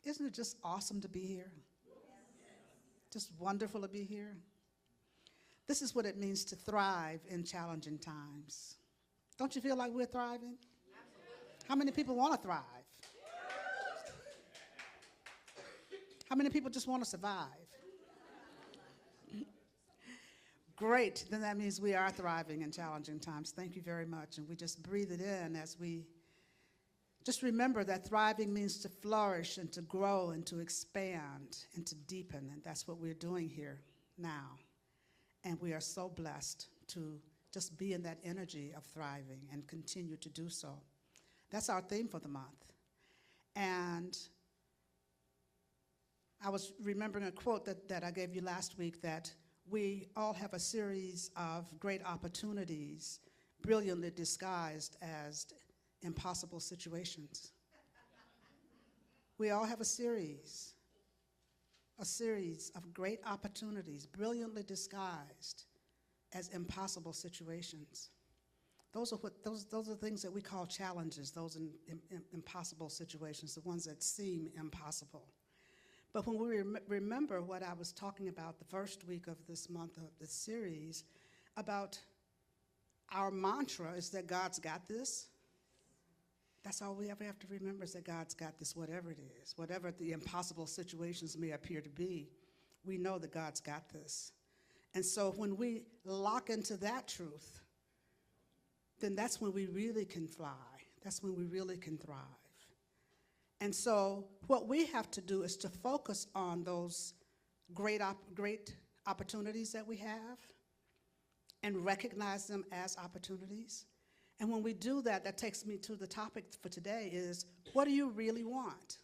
Isn't it just awesome to be here? Just wonderful to be here. This is what it means to thrive in challenging times. Don't you feel like we're thriving? Absolutely. How many people want to thrive? How many people just want to survive? Great, then that means we are thriving in challenging times. Thank you very much. And we just breathe it in as we just remember that thriving means to flourish and to grow and to expand and to deepen. And that's what we're doing here now. And we are so blessed to just be in that energy of thriving and continue to do so. That's our theme for the month. And I was remembering a quote that I gave you last week, that we all have a series of great opportunities brilliantly disguised as impossible situations. We all have a series of great opportunities brilliantly disguised as impossible situations. Those are the things that we call challenges, those impossible situations, the ones that seem impossible. But when we remember what I was talking about the first week of this month of the series, about our mantra is that God's got this. That's all we ever have to remember, is that God's got this, whatever it is. Whatever the impossible situations may appear to be, we know that God's got this. And so when we lock into that truth, then that's when we really can fly. That's when we really can thrive. And so what we have to do is to focus on those great opportunities that we have and recognize them as opportunities. And when we do that, that takes me to the topic for today is, what do you really want?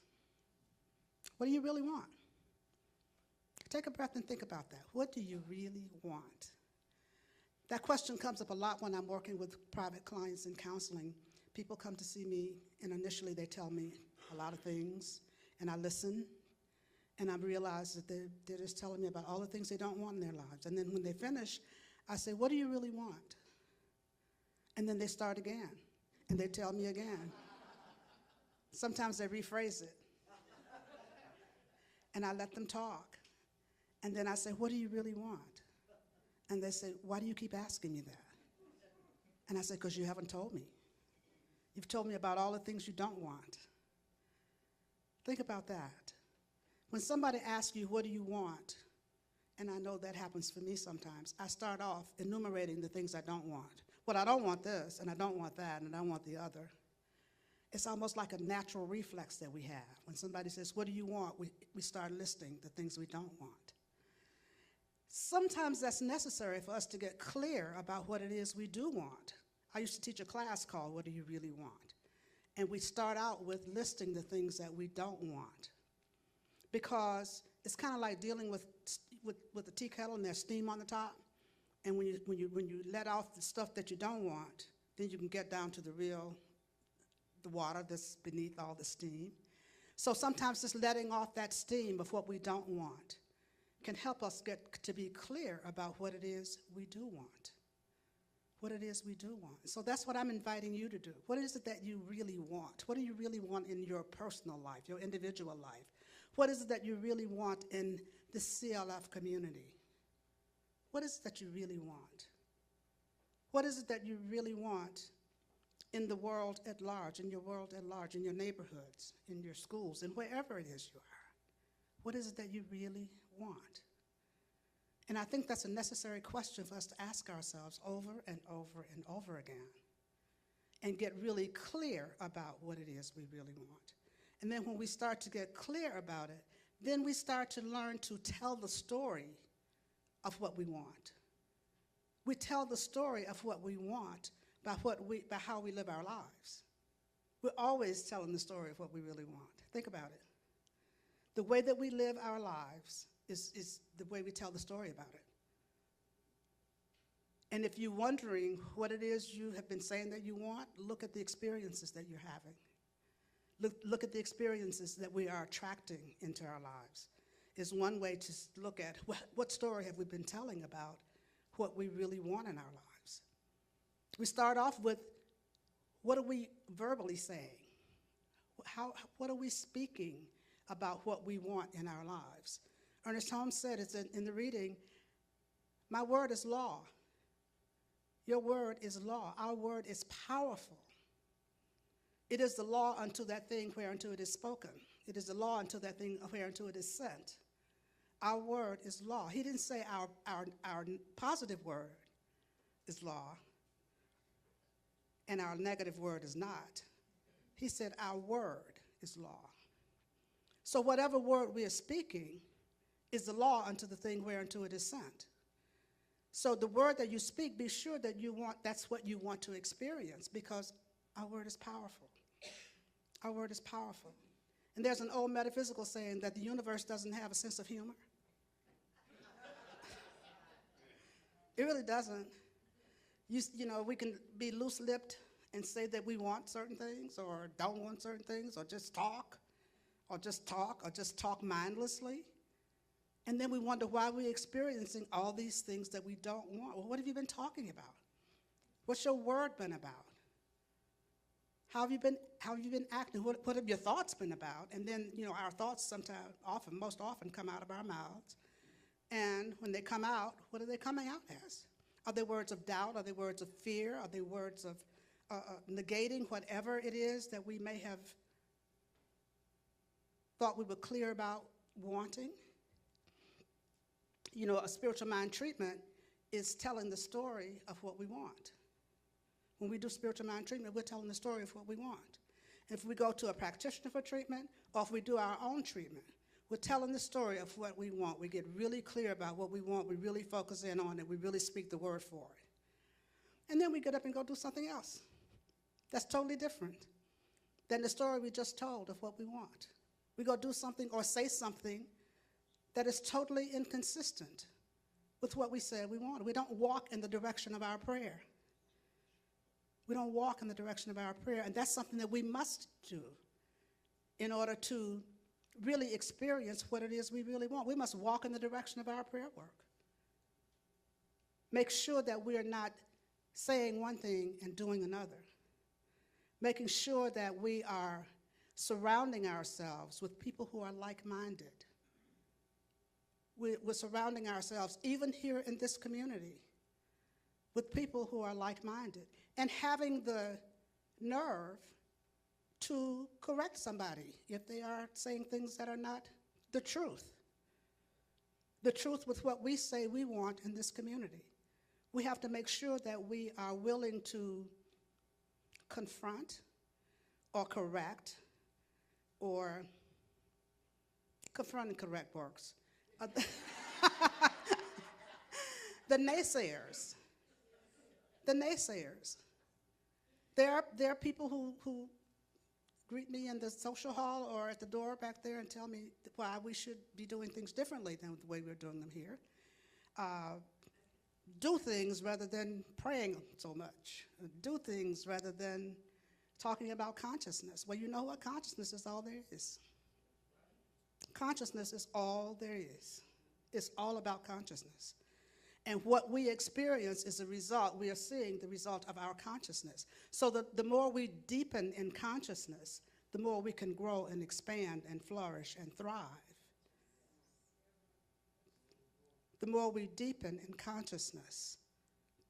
What do you really want? Take a breath and think about that. What do you really want? That question comes up a lot when I'm working with private clients in counseling. People come to see me, and initially they tell me a lot of things, and I listen, and I realize that they're just telling me about all the things they don't want in their lives. And then when they finish, I say, what do you really want? And then they start again, and they tell me again. Sometimes they rephrase it. And I let them talk. And then I say, what do you really want? And they say, why do you keep asking me that? And I say, because you haven't told me. You've told me about all the things you don't want. Think about that. When somebody asks you, what do you want? And I know that happens for me sometimes. I start off enumerating the things I don't want. Well, I don't want this, and I don't want that, and I want the other. It's almost like a natural reflex that we have. When somebody says, what do you want? We start listing the things we don't want. Sometimes that's necessary for us to get clear about what it is we do want. I used to teach a class called What Do You Really Want? And we start out with listing the things that we don't want. Because it's kind of like dealing with a tea kettle and there's steam on the top. And when you let off the stuff that you don't want, then you can get down to the water that's beneath all the steam. So sometimes just letting off that steam of what we don't want can help us get to be clear about what it is we do want. What it is we do want. So that's what I'm inviting you to do. What is it that you really want? What do you really want in your personal life, your individual life? What is it that you really want in the CLF community? What is it that you really want? What is it that you really want in the world at large, in your world at large, in your neighborhoods, in your schools, and wherever it is you are? What is it that you really want? And I think that's a necessary question for us to ask ourselves over and over and over again and get really clear about what it is we really want. And then when we start to get clear about it, then we start to learn to tell the story of what we want. We tell the story of what we want by how we live our lives. We're always telling the story of what we really want. Think about it. The way that we live our lives is the way we tell the story about it. And if you're wondering what it is you have been saying that you want, look at the experiences that you're having. Look at the experiences that we are attracting into our lives. Is one way to look at what story have we been telling about what we really want in our lives. We start off with, what are we verbally saying? What are we speaking about what we want in our lives. Ernest Holmes said, it's in the reading, my word is law. Your word is law. Our word is powerful. It is the law unto that thing whereunto it is spoken. It is the law unto that thing whereunto it is sent. Our word is law. He didn't say our positive word is law and our negative word is not. He said our word is law. So whatever word we are speaking is the law unto the thing whereunto it is sent. So the word that you speak, be sure that that's what you want to experience, because our word is powerful. Our word is powerful. And there's an old metaphysical saying that the universe doesn't have a sense of humor. It really doesn't. You know, we can be loose-lipped and say that we want certain things or don't want certain things, or just talk mindlessly. And then we wonder why we're experiencing all these things that we don't want. Well, what have you been talking about? What's your word been about? How have you been acting? What have your thoughts been about? And then, you know, our thoughts most often come out of our mouths. And when they come out, what are they coming out as? Are they words of doubt? Are they words of fear? Are they words of negating whatever it is that we may have thought we were clear about wanting? You know, a spiritual mind treatment is telling the story of what we want. When we do spiritual mind treatment, we're telling the story of what we want. And if we go to a practitioner for treatment, or if we do our own treatment, we're telling the story of what we want. We get really clear about what we want. We really focus in on it. We really speak the word for it. And then we get up and go do something else. That's totally different than the story we just told of what we want. We go do something or say something that is totally inconsistent with what we said we wanted. We don't walk in the direction of our prayer. We don't walk in the direction of our prayer, and that's something that we must do in order to really experience what it is we really want. We must walk in the direction of our prayer work. Make sure that we are not saying one thing and doing another. Making sure that we are surrounding ourselves with people who are like-minded. We're surrounding ourselves, even here in this community, with people who are like-minded, and having the nerve to correct somebody if they are saying things that are not the truth. The truth with what we say we want in this community. We have to make sure that we are willing to confront or correct, or confront and correct works. The naysayers. The naysayers. There are people who greet me in the social hall or at the door back there and tell me why we should be doing things differently than the way we're doing them here. Do things rather than praying so much. Do things rather than talking about consciousness. Well, you know what? Consciousness is all there is. Consciousness is all there is. It's all about consciousness. And what we experience is a result. We are seeing the result of our consciousness. So the more we deepen in consciousness, the more we can grow and expand and flourish and thrive. The more we deepen in consciousness,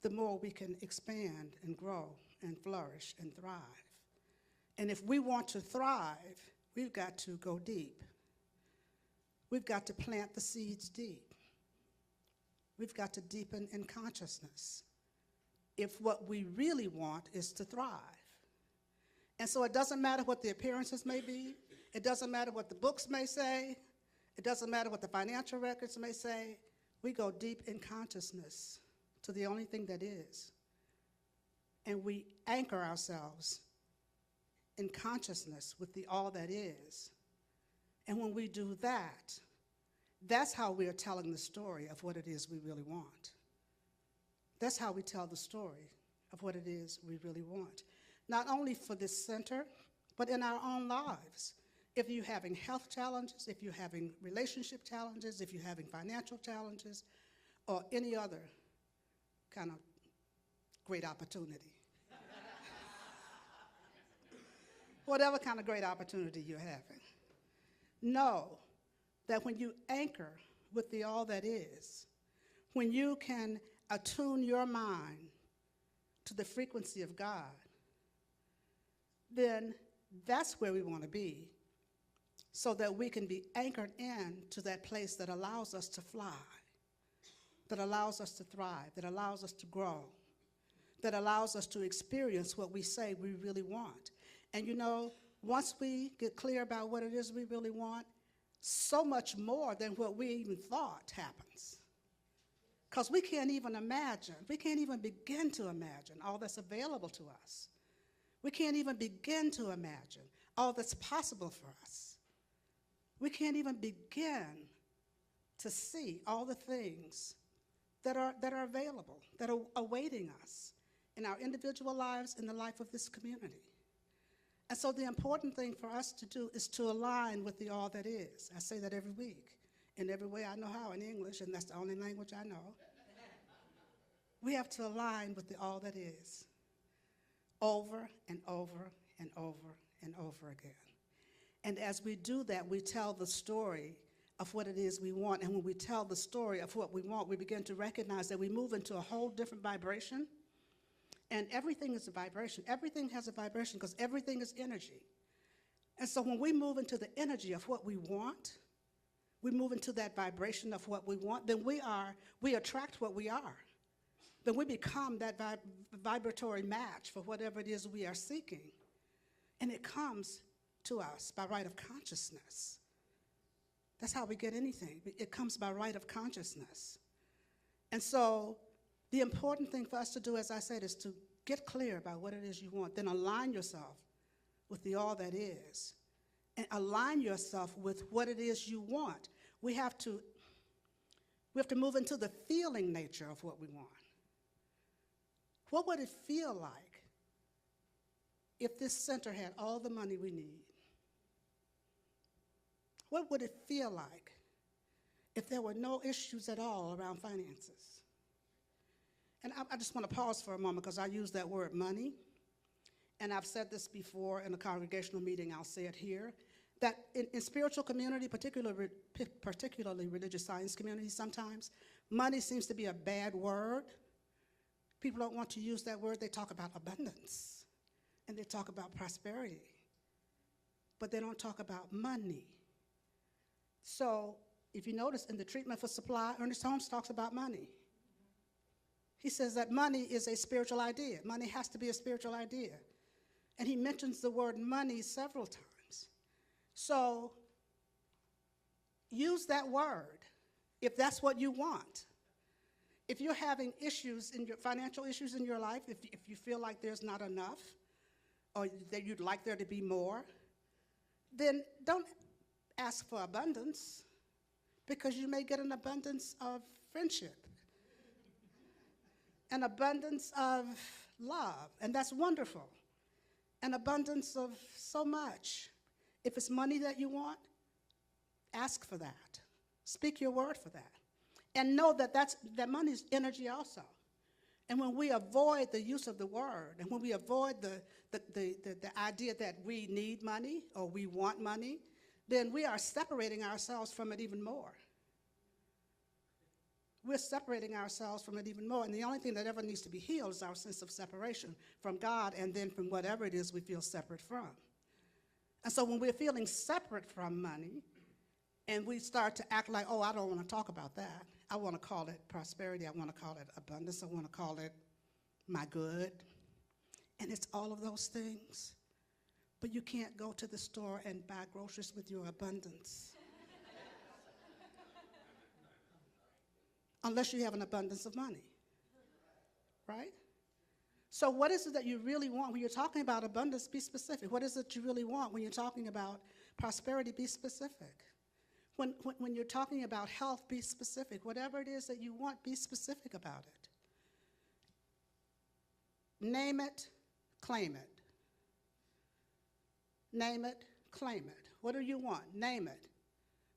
the more we can expand and grow and flourish and thrive. And if we want to thrive, we've got to go deep. We've got to plant the seeds deep. We've got to deepen in consciousness if what we really want is to thrive. And so it doesn't matter what the appearances may be. It doesn't matter what the books may say. It doesn't matter what the financial records may say. We go deep in consciousness to the only thing that is. And we anchor ourselves in consciousness with the all that is. And when we do that, that's how we are telling the story of what it is we really want. That's how we tell the story of what it is we really want. Not only for this center, but in our own lives. If you're having health challenges, if you're having relationship challenges, if you're having financial challenges, or any other kind of great opportunity. Whatever kind of great opportunity you're having. know that when you anchor with the all that is, when you can attune your mind to the frequency of God, then that's where we want to be, so that we can be anchored in to that place that allows us to fly, that allows us to thrive, that allows us to grow, that allows us to experience what we say we really want. And you know, once we get clear about what it is we really want, so much more than what we even thought happens. Because we can't even imagine, we can't even begin to imagine all that's available to us. We can't even begin to imagine all that's possible for us. We can't even begin to see all the things that are available, that are awaiting us in our individual lives, in the life of this community. And so the important thing for us to do is to align with the all that is. I say that every week, in every way I know how in English, and that's the only language I know. We have to align with the all that is, over and over and over and over again. And as we do that, we tell the story of what it is we want. And when we tell the story of what we want, we begin to recognize that we move into a whole different vibration. And everything is a vibration. Everything has a vibration because everything is energy. And so when we move into the energy of what we want, we move into that vibration of what we want, then we attract what we are. Then we become that vibratory match for whatever it is we are seeking. And it comes to us by right of consciousness. That's how we get anything. It comes by right of consciousness. And so the important thing for us to do, as I said, is to get clear about what it is you want, then align yourself with the all that is, and align yourself with what it is you want. We have to move into the feeling nature of what we want. What would it feel like if this center had all the money we need? What would it feel like if there were no issues at all around finances? And I just want to pause for a moment because I use that word money. And I've said this before in a congregational meeting, I'll say it here, that in spiritual community, particularly religious science community sometimes, money seems to be a bad word. People don't want to use that word. They talk about abundance and they talk about prosperity, but they don't talk about money. So if you notice in the treatment for supply, Ernest Holmes talks about money. He says that money is a spiritual idea. Money has to be a spiritual idea. And he mentions the word money several times. So use that word if that's what you want. If you're having issues in your financial issues in your life, if you feel like there's not enough or that you'd like there to be more, then don't ask for abundance, because you may get an abundance of friendship, an abundance of love, and that's wonderful, an abundance of so much. If it's money that you want, ask for that. Speak your word for that. And know that that money is energy also. And when we avoid the use of the word, and when we avoid the idea that we need money or we want money, then we are separating ourselves from it even more. We're separating ourselves from it even more. And the only thing that ever needs to be healed is our sense of separation from God and then from whatever it is we feel separate from. And so when we're feeling separate from money, and we start to act like, oh, I don't want to talk about that. I want to call it prosperity. I want to call it abundance. I want to call it my good. And it's all of those things. But you can't go to the store and buy groceries with your abundance. Unless you have an abundance of money. Right? So what is it that you really want? When you're talking about abundance, be specific. What is it you really want? When you're talking about prosperity, be specific. When you're talking about health, be specific. Whatever it is that you want, be specific about it. Name it, claim it. Name it, claim it. What do you want? Name it.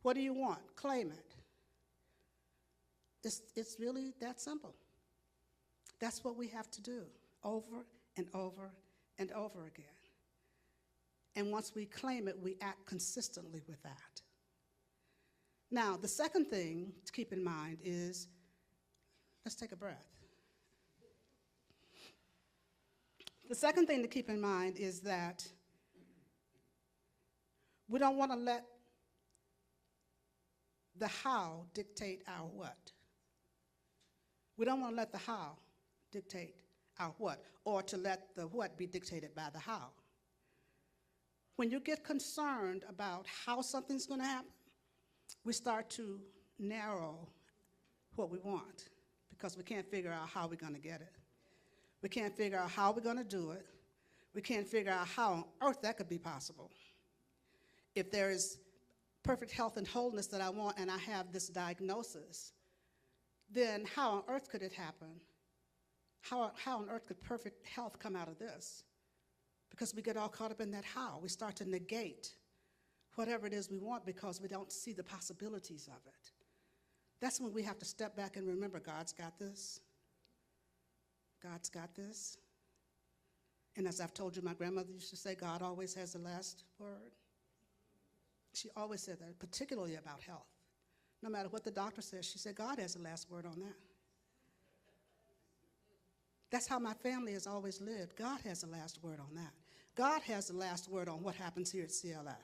What do you want? Claim it. It's really that simple. That's what we have to do over and over and over again. And once we claim it, we act consistently with that. Now, the second thing to keep in mind is, let's take a breath. The second thing to keep in mind is that we don't want to let the how dictate our what. We don't want to let the how dictate our what, or to let the what be dictated by the how. When you get concerned about how something's going to happen, we start to narrow what we want because we can't figure out how we're going to get it. We can't figure out how we're going to do it. We can't figure out how on earth that could be possible. If there is perfect health and wholeness that I want and I have this diagnosis, then how on earth could it happen? How on earth could perfect health come out of this? Because we get all caught up in that how. We start to negate whatever it is we want because we don't see the possibilities of it. That's when we have to step back and remember God's got this. God's got this. And as I've told you, my grandmother used to say, God always has the last word. She always said that, particularly about health. No matter what the doctor says, she said, God has the last word on that. That's how my family has always lived. God has the last word on that. God has the last word on what happens here at CLF.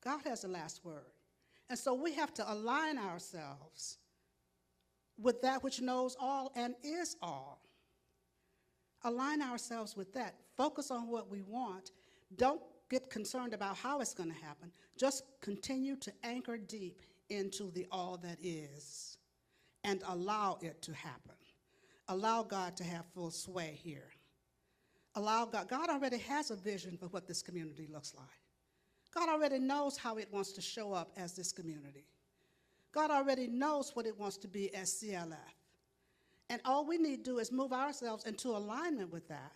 God has the last word. And so we have to align ourselves with that which knows all and is all. Align ourselves with that. Focus on what we want. Don't get concerned about how it's going to happen. Just continue to anchor deep into the all that is and allow it to happen. Allow God to have full sway here. Allow God. God already has a vision for what this community looks like. God already knows how it wants to show up as this community. God already knows what it wants to be as CLF. And all we need to do is move ourselves into alignment with that.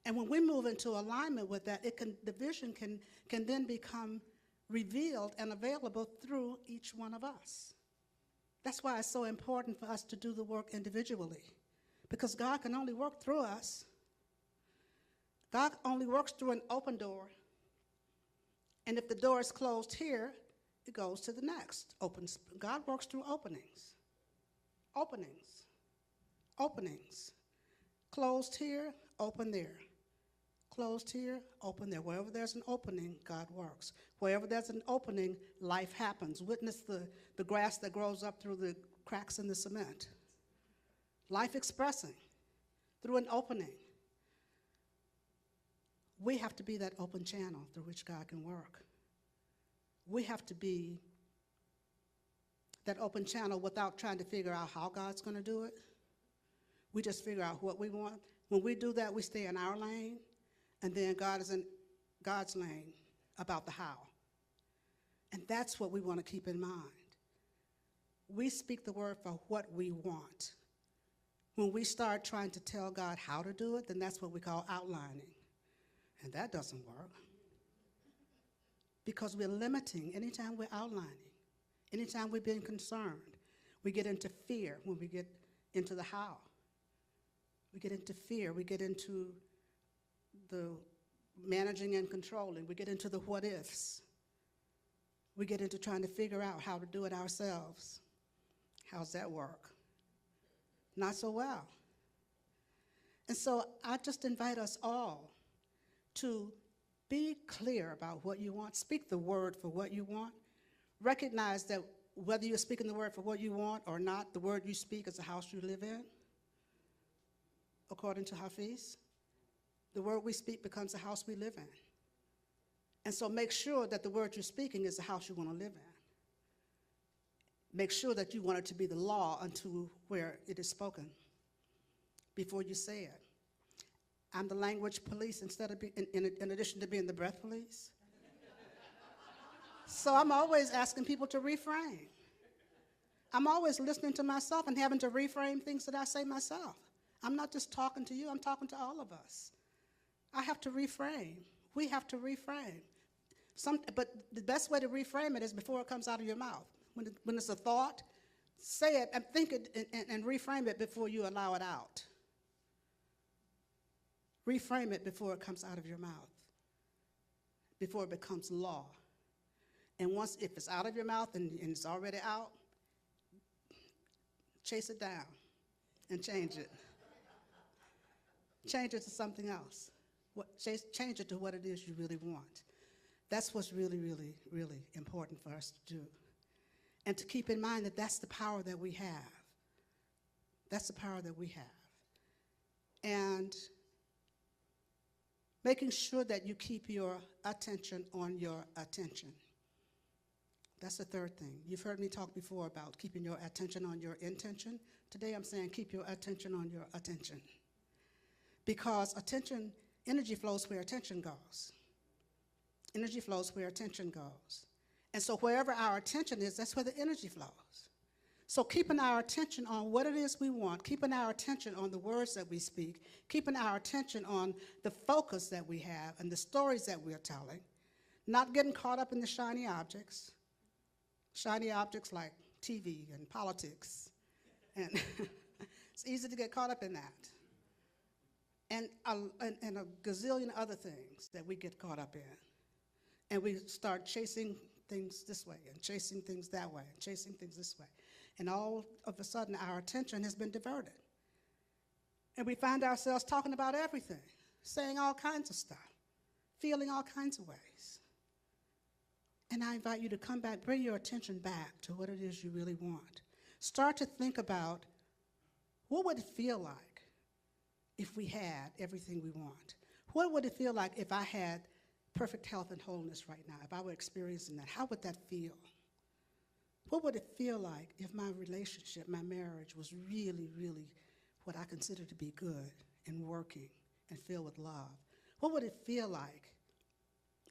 And when we move into alignment with that, the vision can then become revealed and available through each one of us. That's why it's so important for us to do the work individually, because God can only work through us. God only works through an open door. And if the door is closed here, it goes to the next. God works through openings. Openings. Openings. Closed here, open there. Closed here, open there. Wherever there's an opening, God works. Wherever there's an opening, life happens. Witness the grass that grows up through the cracks in the cement. Life expressing through an opening. We have to be that open channel through which God can work. We have to be that open channel without trying to figure out how God's going to do it. We just figure out what we want. When we do that, we stay in our lane, and then God is in God's lane about the how. And that's what we want to keep in mind. We speak the word for what we want. When we start trying to tell God how to do it, then that's what we call outlining. And that doesn't work. Because we're limiting anytime we're outlining, anytime we're being concerned. We get into fear when we get into the how. We get into fear. We get into the managing and controlling. We get into the what ifs. We get into trying to figure out how to do it ourselves. How's that work? Not so well. And so I just invite us all to be clear about what you want. Speak the word for what you want. Recognize that whether you're speaking the word for what you want or not, the word you speak is the house you live in, according to Hafiz. The word we speak becomes the house we live in. And so make sure that the word you're speaking is the house you want to live in. Make sure that you want it to be the law unto where it is spoken before you say it. I'm the language police instead of in addition to being the breath police. So I'm always asking people to reframe. I'm always listening to myself and having to reframe things that I say myself. I'm not just talking to you, I'm talking to all of us. I have to reframe. We have to reframe. But the best way to reframe it is before it comes out of your mouth. When it's a thought, say it and think it and reframe it before you allow it out. Reframe it before it comes out of your mouth, before it becomes law. And once, if it's out of your mouth and it's already out, chase it down and change it. Change it to something else. Change it to what it is you really want. That's what's really, really, really important for us to do. And to keep in mind that that's the power that we have. That's the power that we have. And making sure that you keep your attention on your attention. That's the third thing. You've heard me talk before about keeping your attention on your intention. Today I'm saying keep your attention on your attention. Because energy flows where attention goes. Energy flows where attention goes. And so wherever our attention is, that's where the energy flows. So keeping our attention on what it is we want, keeping our attention on the words that we speak, keeping our attention on the focus that we have and the stories that we're telling, not getting caught up in the shiny objects like TV and politics. And it's easy to get caught up in that. And a gazillion other things that we get caught up in. And we start chasing things this way and chasing things that way and chasing things this way. And all of a sudden, our attention has been diverted. And we find ourselves talking about everything, saying all kinds of stuff, feeling all kinds of ways. And I invite you to come back, bring your attention back to what it is you really want. Start to think about what would it feel like if we had everything we want? What would it feel like if I had perfect health and wholeness right now, if I were experiencing that? How would that feel? What would it feel like if my relationship, my marriage, was really, really what I consider to be good and working and filled with love? What would it feel like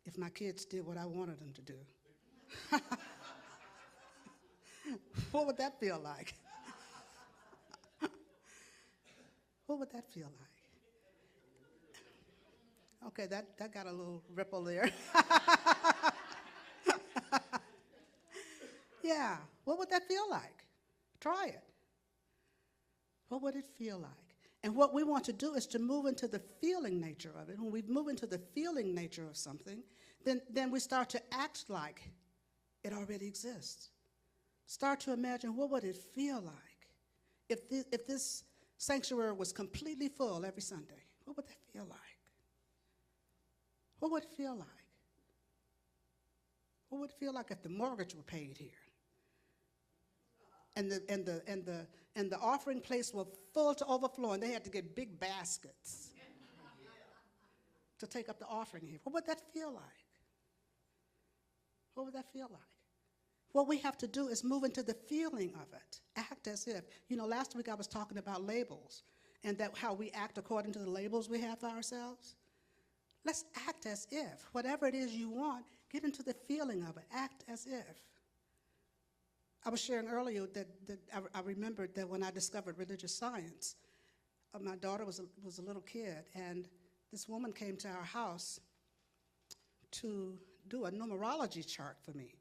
if my kids did what I wanted them to do? What would that feel like? What would that feel like? Okay, that got a little ripple there. Yeah, what would that feel like? Try it. What would it feel like? And what we want to do is to move into the feeling nature of it. When we move into the feeling nature of something, then we start to act like it already exists. Start to imagine, what would it feel like if this sanctuary was completely full every Sunday? What would that feel like? What would it feel like? What would it feel like if the mortgage were paid here? And the offering place was full to overflowing. They had to get big baskets to take up the offering here. What would that feel like? What would that feel like? What we have to do is move into the feeling of it. Act as if. You know, last week I was talking about labels and that how we act according to the labels we have for ourselves. Let's act as if. Whatever it is you want, get into the feeling of it. Act as if. I was sharing earlier that I remembered that when I discovered religious science, my daughter was a little kid, and this woman came to our house to do a numerology chart for me.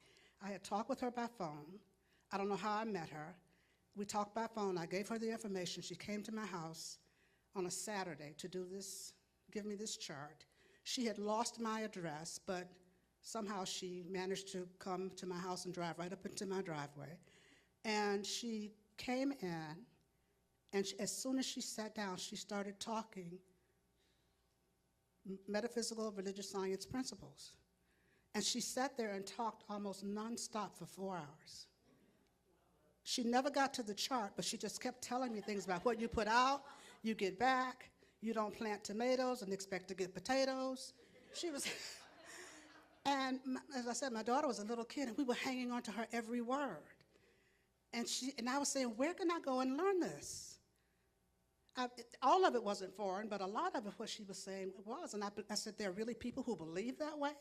I had talked with her by phone. I don't know how I met her. We talked by phone. I gave her the information. She came to my house on a Saturday to give me this chart. She had lost my address, but somehow she managed to come to my house and drive right up into my driveway. And she came in, and as soon as she sat down, she started talking metaphysical religious science principles. And she sat there and talked almost nonstop for 4 hours. She never got to the chart, but she just kept telling me things about what you put out, you get back. You don't plant tomatoes and expect to get potatoes. She was, and as I said, my daughter was a little kid, and we were hanging on to her every word. And I was saying, where can I go and learn this? All of it wasn't foreign, but a lot of it, what she was saying, was. And I said, there are really people who believe that way?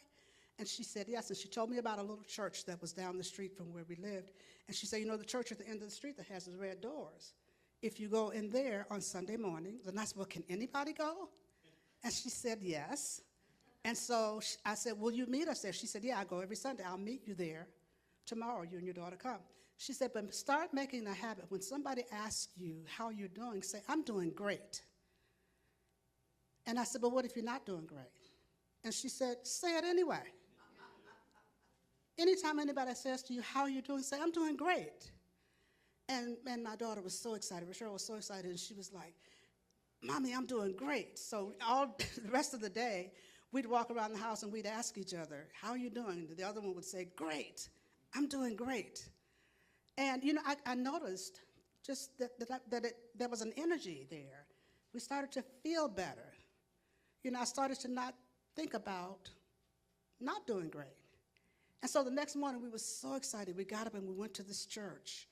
And she said, yes. And she told me about a little church that was down the street from where we lived. And she said, you know, the church at the end of the street that has the red doors. If you go in there on Sunday mornings, and I said, well, can anybody go? And she said, yes. And so I said, will you meet us there? She said, yeah, I go every Sunday. I'll meet you there tomorrow. You and your daughter come. She said, but start making a habit. When somebody asks you how you're doing, say, I'm doing great. And I said, but what if you're not doing great? And she said, say it anyway. anytime anybody says to you, how are you doing? Say, I'm doing great. And my daughter was so excited. Rochelle was so excited, and she was like, Mommy, I'm doing great. So all the rest of the day, we'd walk around the house and we'd ask each other, how are you doing? The other one would say, great, I'm doing great. And, you know, I noticed just that there was an energy there. We started to feel better. You know, I started to not think about not doing great. And so the next morning, we were so excited. We got up and we went to this church.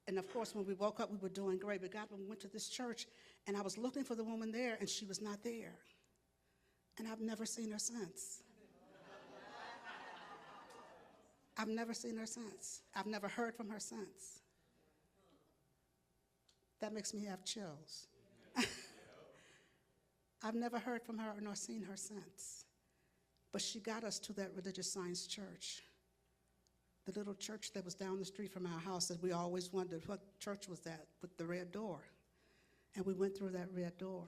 And of course, when we woke up, we were doing great. We got up and we went to this church, and I was looking for the woman there, and she was not there. And I've never seen her since. I've never seen her since. I've never heard from her since. That makes me have chills. I've never heard from her nor seen her since. But she got us to that religious science church, the little church that was down the street from our house that we always wondered what church was that with the red door. And we went through that red door.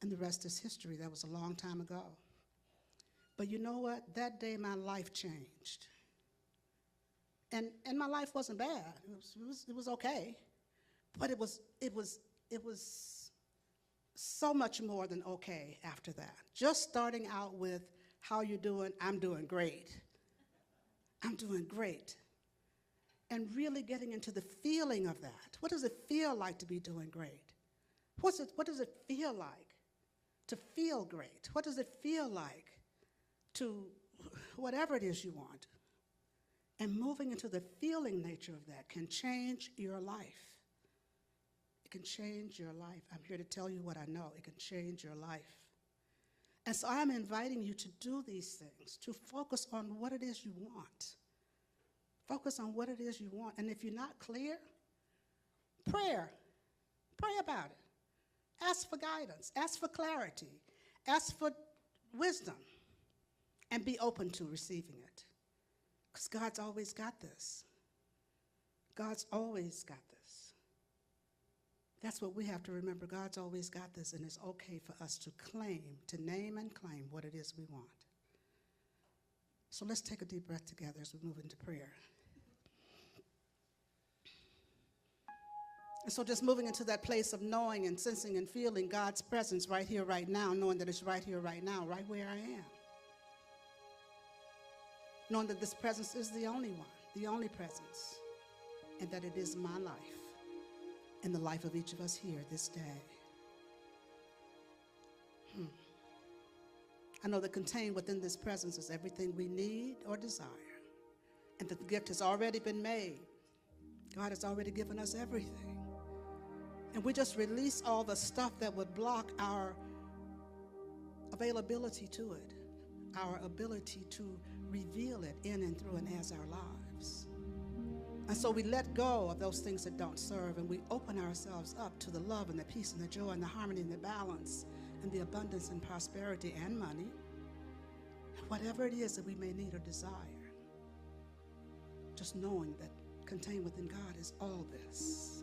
And the rest is history. That was a long time ago. But you know what? That day my life changed. And my life wasn't bad. It was okay. But it was so much more than okay after that. Just starting out with, how you doing? I'm doing great. I'm doing great. And really getting into the feeling of that. What does it feel like to be doing great? What does it feel like to feel great? What does it feel like to whatever it is you want? And moving into the feeling nature of that can change your life. It can change your life. I'm here to tell you what I know. It can change your life. And so I'm inviting you to do these things, to focus on what it is you want. Focus on what it is you want. And if you're not clear, pray about it. Ask for guidance. Ask for clarity. Ask for wisdom. And be open to receiving it. Because God's always got this. God's always got this. That's what we have to remember. God's always got this, and it's okay for us to claim, to name and claim what it is we want. So let's take a deep breath together as we move into prayer. And so just moving into that place of knowing and sensing and feeling God's presence right here, right now, knowing that it's right here, right now, right where I am. Knowing that this presence is the only one, the only presence, and that it is my life and the life of each of us here this day. I know that contained within this presence is everything we need or desire, and that the gift has already been made. God has already given us everything. And we just release all the stuff that would block our availability to it, our ability to reveal it in and through and as our lives. And so we let go of those things that don't serve, and we open ourselves up to the love and the peace and the joy and the harmony and the balance and the abundance and prosperity and money, whatever it is that we may need or desire. Just knowing that contained within God is all this.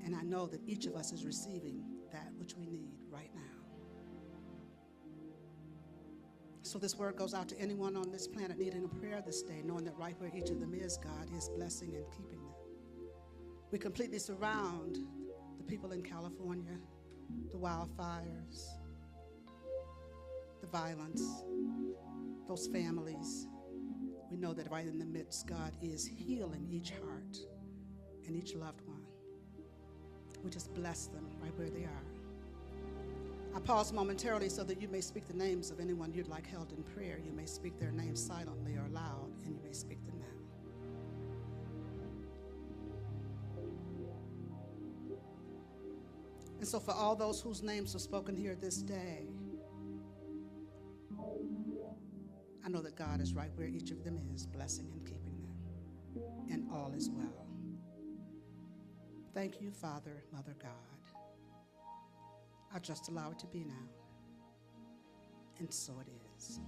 And I know that each of us is receiving that which we need right now. So this word goes out to anyone on this planet needing a prayer this day, knowing that right where each of them is, God is blessing and keeping them. We completely surround the people in California, the wildfires, the violence, those families. We know that right in the midst, God is healing each heart and each loved one. We just bless them right where they are. I pause momentarily so that you may speak the names of anyone you'd like held in prayer. You may speak their names silently or loud, and you may speak them now. And so for all those whose names are spoken here this day, I know that God is right where each of them is, blessing and keeping them, and all is well. Thank you, Father, Mother God. I'll just allow it to be now. And so it is.